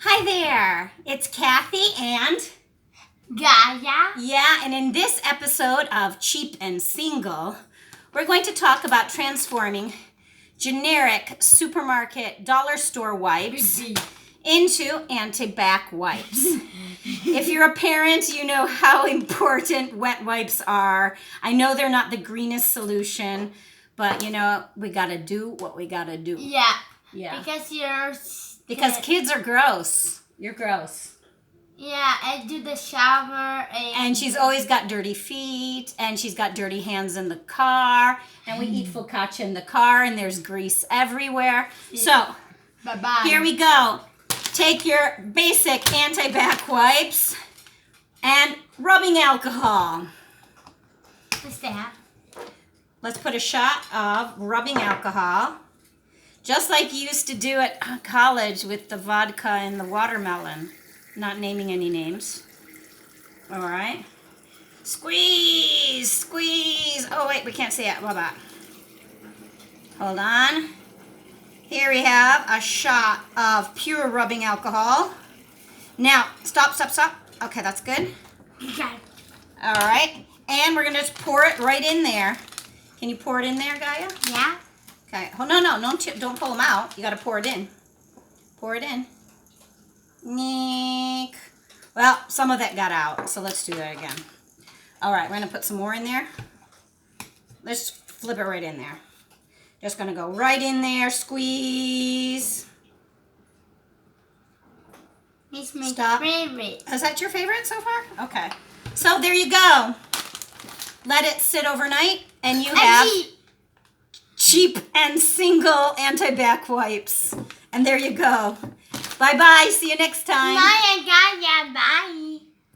Hi there, it's Cathy and Gaia. Yeah, and in this episode of Cheap and Single, we're going to talk about transforming generic supermarket dollar store wipes into anti-bac wipes. If you're a parent, you know how important wet wipes are. I know they're not the greenest solution, but you know, we gotta do what we gotta do. Yeah. Because kids are gross. You're gross. Yeah, I do the shower and she's always got dirty feet, and she's got dirty hands in the car, and we eat focaccia in the car, and there's grease everywhere. So, bye-bye. Here we go. Take your basic anti-bac wipes and rubbing alcohol. What's that? Let's put a shot of rubbing alcohol, just like you used to do at college with the vodka and the watermelon. Not naming any names. All right. Squeeze, squeeze. Oh, wait, we can't see it. What about? Hold on. Here we have a shot of pure rubbing alcohol. Now, stop. Okay, that's good. Okay. All right. And we're going to just pour it right in there. Can you pour it in there, Gaia? Yeah. Okay. Oh, no. Don't pull them out. You got to pour it in. Pour it in. Neek. Well, some of that got out, so let's do that again. All right, we're going to put some more in there. Let's flip it right in there. Just going to go right in there, squeeze. It's my favorite. Is that your favorite so far? Okay. So there you go. Let it sit overnight, and you have cheap and single anti-bac wipes. And there you go. Bye-bye. See you next time. Bye.